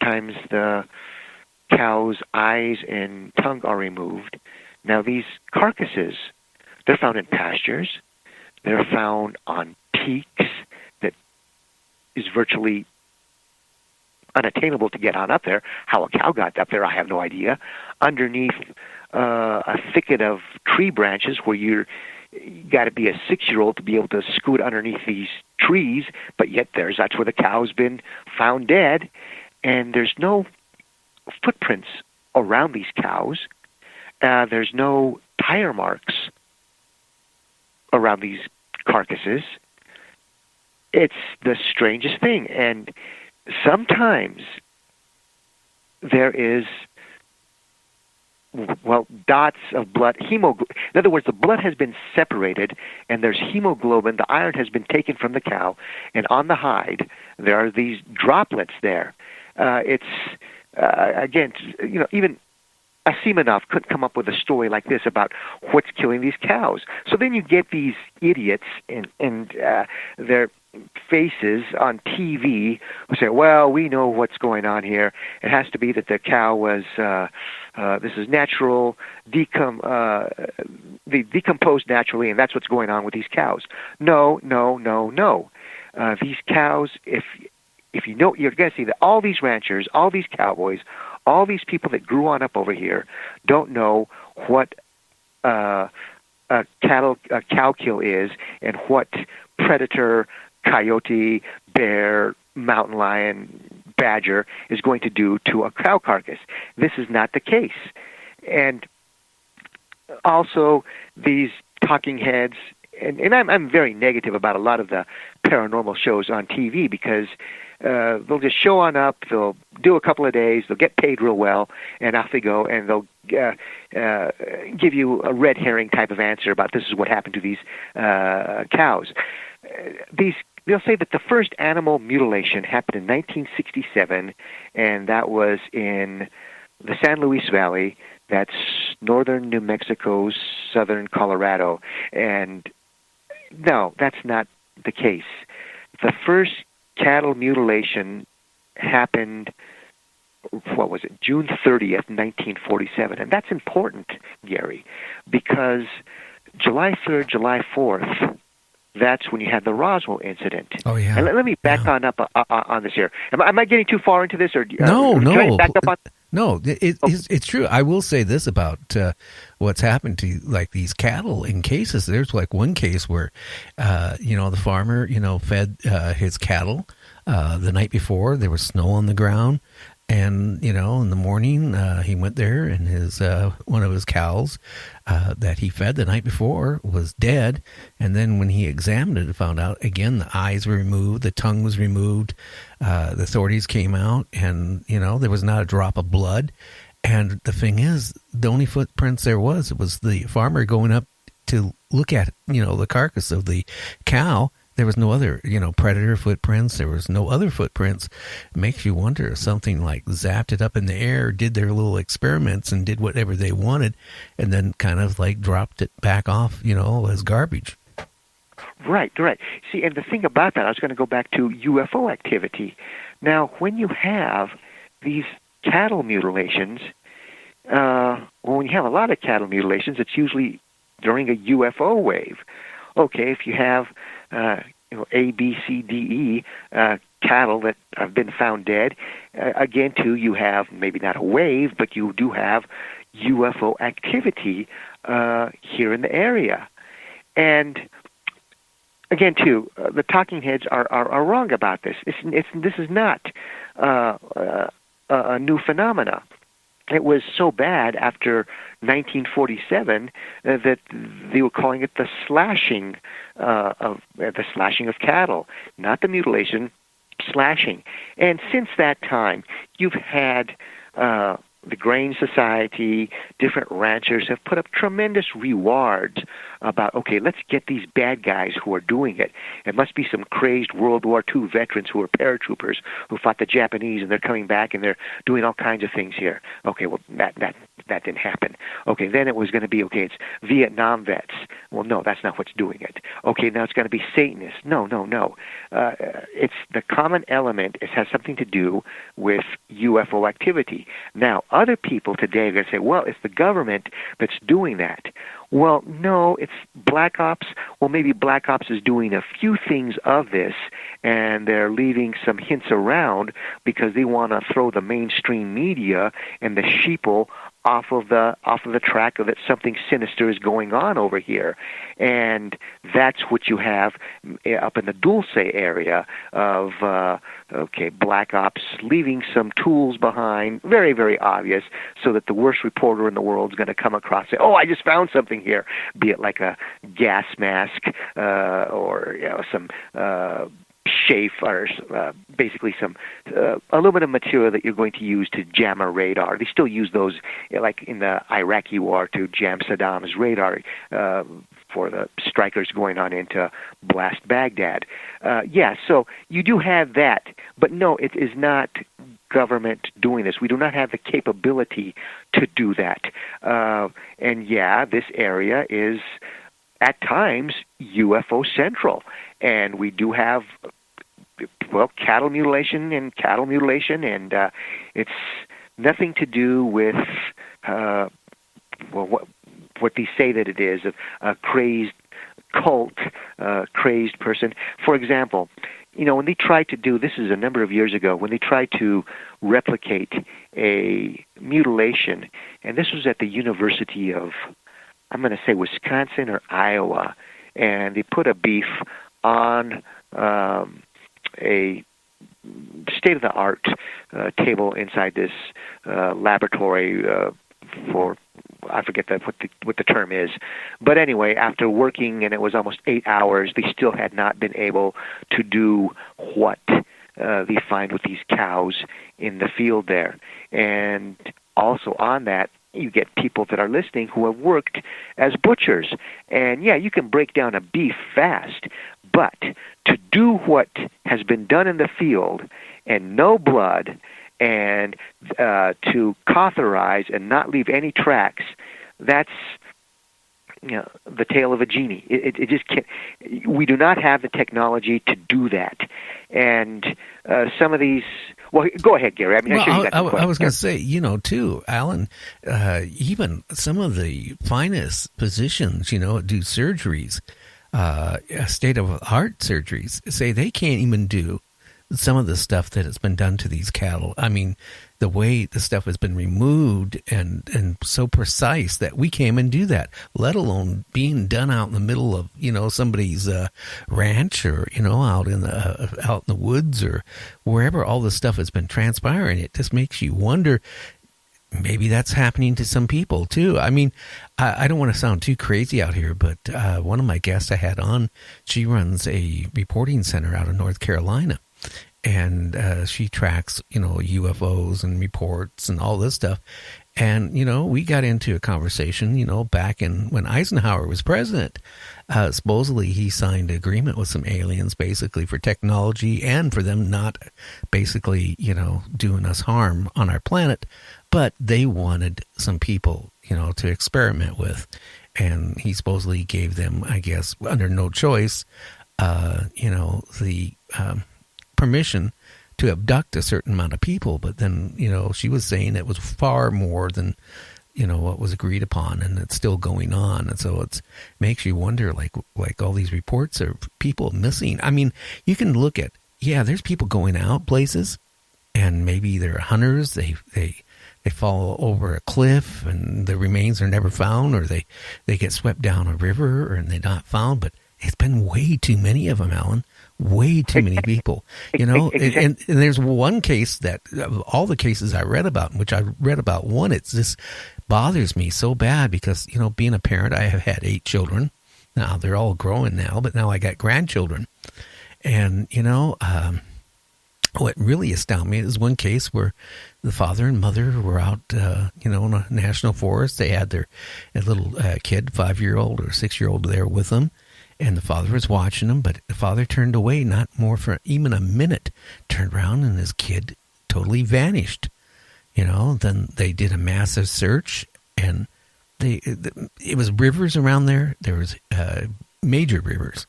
sometimes the cow's eyes and tongue are removed. Now, these carcasses, they're found in pastures. They're found on peaks that is virtually unattainable to get on up there. How a cow got up there, I have no idea. Underneath a thicket of tree branches where you got to be a 6-year-old to be able to scoot underneath these trees, but yet that's where the cow's been found dead, and there's no footprints around these cows. There's no tire marks around these carcasses. It's the strangest thing, and sometimes there is, dots of blood, hemoglobin. In other words, the blood has been separated, and there's hemoglobin. The iron has been taken from the cow, and on the hide there are these droplets there. Again, even a Semenov couldn't come up with a story like this about what's killing these cows. So then you get these idiots and their faces on TV who say, well, we know what's going on here. It has to be that the cow was, this is natural, they decomposed naturally, and that's what's going on with these cows. No. These cows, if you know, you're going to see that all these ranchers, all these cowboys, all these people that grew on up over here don't know what a cow kill is and what predator, coyote, bear, mountain lion, badger is going to do to a cow carcass. This is not the case. And also these talking heads, and I'm very negative about a lot of the paranormal shows on TV because they'll just show on up, they'll do a couple of days, they'll get paid real well, and off they go, and they'll give you a red herring type of answer about this is what happened to these cows. They'll say that the first animal mutilation happened in 1967, and that was in the San Luis Valley. That's northern New Mexico, southern Colorado. And no, that's not the case. The first cattle mutilation happened, June 30th, 1947. And that's important, Gary, because July 3rd, July 4th, that's when you had the Roswell incident. Oh, yeah. And let me back on up on this here. Am I getting too far into this? Or No. Can I back up on? No, it's true. I will say this about what's happened to like these cattle in cases. There's like one case where, the farmer, fed his cattle the night before. There was snow on the ground, and in the morning he went there, and his one of his cows that he fed the night before was dead. And then when he examined it, found out again the eyes were removed, the tongue was removed. The authorities came out, and there was not a drop of blood. And the thing is, the only footprints there was the farmer going up to look at the carcass of the cow. There was no other predator footprints. There was no other footprints. It makes you wonder if something like zapped it up in the air, did their little experiments, and did whatever they wanted, and then kind of like dropped it back off as garbage. Right. See, and the thing about that, I was going to go back to UFO activity. Now, when you have these cattle mutilations, when you have a lot of cattle mutilations, it's usually during a UFO wave. Okay, if you have, A, B, C, D, E cattle that have been found dead, again, too, you have maybe not a wave, but you do have UFO activity here in the area. And again, too, the talking heads are wrong about this. This is not a new phenomena. It was so bad after 1947 that they were calling it the slashing of cattle, not the mutilation, slashing. And since that time, you've had the Grain Society, different ranchers have put up tremendous rewards about, okay, let's get these bad guys who are doing it. It must be some crazed World War II veterans who are paratroopers who fought the Japanese, and they're coming back and they're doing all kinds of things here. Okay, well, that that didn't happen. Okay, then it was going to be, okay, it's Vietnam vets. Well, no, that's not what's doing it. Okay, now it's going to be Satanists. No. It's the common element. It has something to do with UFO activity. Now, other people today are going to say, well, it's the government that's doing that. Well, no, it's Black Ops. Well, maybe Black Ops is doing a few things of this, and they're leaving some hints around because they want to throw the mainstream media and the sheeple off of the track of that something sinister is going on over here. And that's what you have up in the Dulce area of Black Ops leaving some tools behind, very, very obvious, so that the worst reporter in the world is going to come across and say, oh, I just found something here, be it like a gas mask or some chafe, or basically some aluminum material that you're going to use to jam a radar. They still use those, like in the Iraqi war, to jam Saddam's radar for the strikers going on into blast Baghdad. So you do have that, but no, it is not government doing this. We do not have the capability to do that. This area is at times UFO central, and we do have cattle mutilation, and it's nothing to do with what they say that it is, a crazed cult, crazed person. For example, when they tried to do, this is a number of years ago, when they tried to replicate a mutilation, and this was at the University of, I'm going to say Wisconsin or Iowa, and they put a beef on a state-of-the-art table inside this laboratory for, I forget what the term is. But anyway, after working, and it was almost 8 hours, they still had not been able to do what they find with these cows in the field there. And also on that, you get people that are listening who have worked as butchers. And you can break down a beef fast, but to do what has been done in the field and no blood, and to cauterize and not leave any tracks, that's the tale of a genie. It just can't. We do not have the technology to do that. And some of these. Well, go ahead, Gary. I mean, I was going to say, too, Allan, even some of the finest physicians, do surgeries, state-of-the-art surgeries, say they can't even do some of the stuff that has been done to these cattle. I mean, the way the stuff has been removed and so precise that we can't even do that, let alone being done out in the middle of, somebody's ranch, or, out in the woods, or wherever all this stuff has been transpiring. It just makes you wonder, maybe that's happening to some people too. I mean, I don't want to sound too crazy out here, but one of my guests I had on, she runs a reporting center out of North Carolina. And she tracks, UFOs and reports and all this stuff. And, we got into a conversation, back in when Eisenhower was president. Supposedly he signed an agreement with some aliens basically for technology and for them not basically, doing us harm on our planet. But they wanted some people, to experiment with. And he supposedly gave them, I guess, under no choice, the permission to abduct a certain amount of people. But then, she was saying it was far more than, what was agreed upon, and it's still going on. And so it makes you wonder, like all these reports of people missing. I mean, you can look at, there's people going out places, and maybe they're hunters. They fall over a cliff and the remains are never found, or they get swept down a river and they're not found. But it's been way too many of them, Allan. Way too many people, and there's one case that of all the cases I read about, which I read about one, it just bothers me so bad because, being a parent, I have had 8 children. Now they're all growing now, but now I got grandchildren. And, what really astounded me is one case where the father and mother were out, in a national forest. They had their little kid, 5-year-old or 6-year-old there with them. And the father was watching him, but the father turned away, not more for even a minute, turned around, and his kid totally vanished. Then they did a massive search and it was rivers around there. There was major rivers,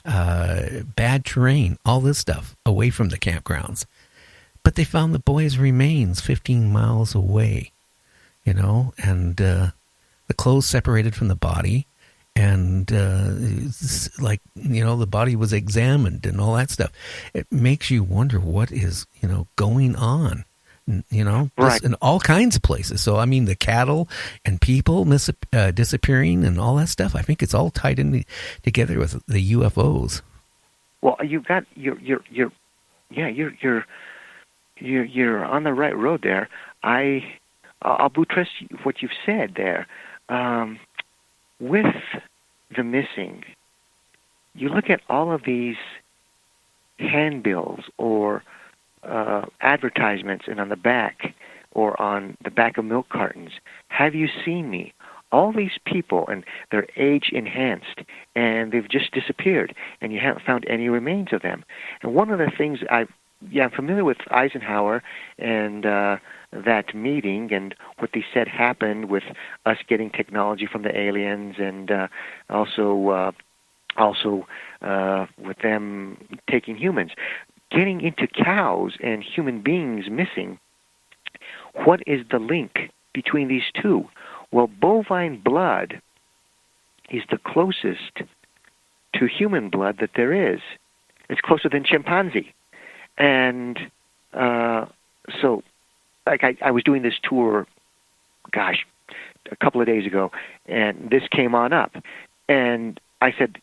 bad terrain, all this stuff away from the campgrounds. But they found the boys' remains 15 miles away, and the clothes separated from the body, and the body was examined and all that stuff. It makes you wonder what is, going on. Right. In all kinds of places. So, I mean, the cattle and people disappearing and all that stuff, I think it's all tied in together with the UFOs. Well, you've got you're on the right road there. I'll buttress what you've said there. With the missing, you look at all of these handbills or advertisements, and on the back or on the back of milk cartons, have you seen me? All these people, and they're age enhanced, and they've just disappeared, and you haven't found any remains of them. And one of the things I'm familiar with Eisenhower and that meeting and what they said happened with us getting technology from the aliens, and also with them taking humans. Getting into cows and human beings missing, what is the link between these two? Well, bovine blood is the closest to human blood that there is. It's closer than chimpanzee. And so, like, I was doing this tour, a couple of days ago, and this came on up. And I said,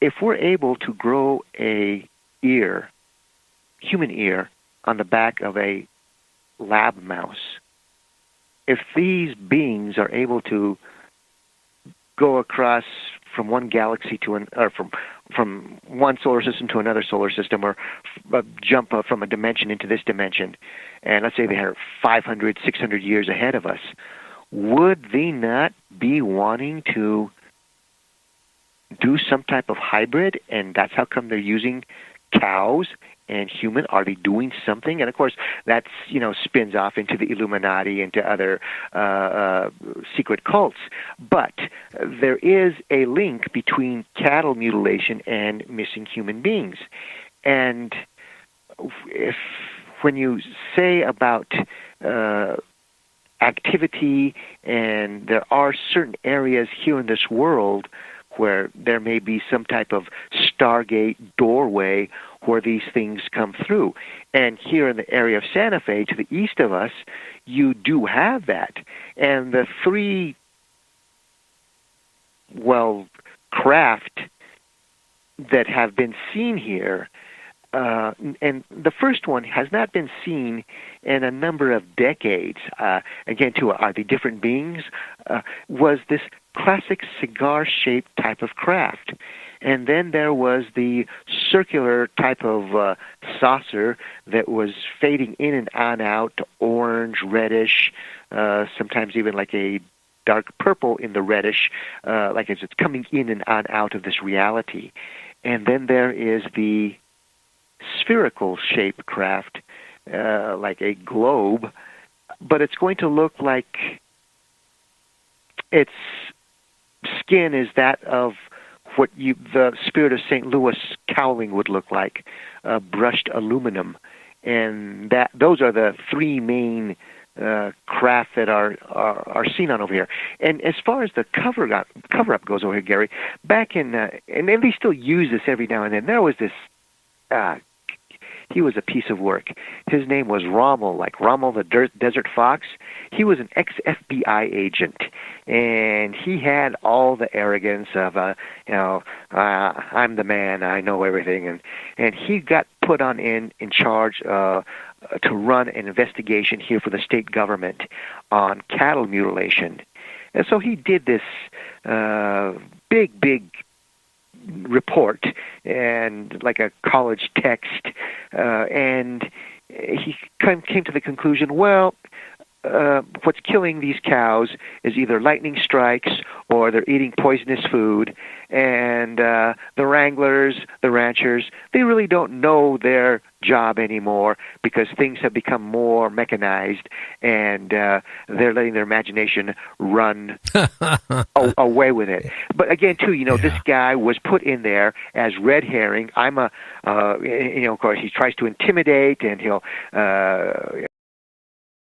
if we're able to grow a human ear, on the back of a lab mouse, if these beings are able to go across from one galaxy to from one solar system to another solar system, or jump from a dimension into this dimension, and let's say they're 500, 600 years ahead of us, would they not be wanting to do some type of hybrid? And that's how come they're using cows and human. Are they doing something? And of course, that's spins off into the Illuminati, into other secret cults. But there is a link between cattle mutilation and missing human beings. And when you say about activity, and there are certain areas here in this world where there may be some type of Stargate doorway where these things come through. And here in the area of Santa Fe, to the east of us, you do have that. And the three, craft that have been seen here, and the first one has not been seen in a number of decades, again, are they different beings, was this classic cigar-shaped type of craft. And then there was the circular type of saucer that was fading in and on out to orange, reddish, sometimes even like a dark purple in the reddish, like as it's coming in and on out of this reality. And then there is the spherical shaped craft, like a globe, but it's going to look like its skin is that of what the Spirit of St. Louis cowling would look like, brushed aluminum. And those are the three main craft that are seen on over here. And as far as the cover-up goes over here, Gary, back in, and they still use this every now and then, there was this, he was a piece of work. His name was Rommel, like Rommel the Desert Fox. He was an ex-FBI agent, and he had all the arrogance of, I'm the man, I know everything, and he got put on in charge to run an investigation here for the state government on cattle mutilation. And so he did this big report, and like a college text, and he came to the conclusion, well, what's killing these cows is either lightning strikes or they're eating poisonous food. And the wranglers, the ranchers, they really don't know their job anymore because things have become more mechanized, and they're letting their imagination run away with it. But again, too, this guy was put in there as red herring. Of course, he tries to intimidate, and he'll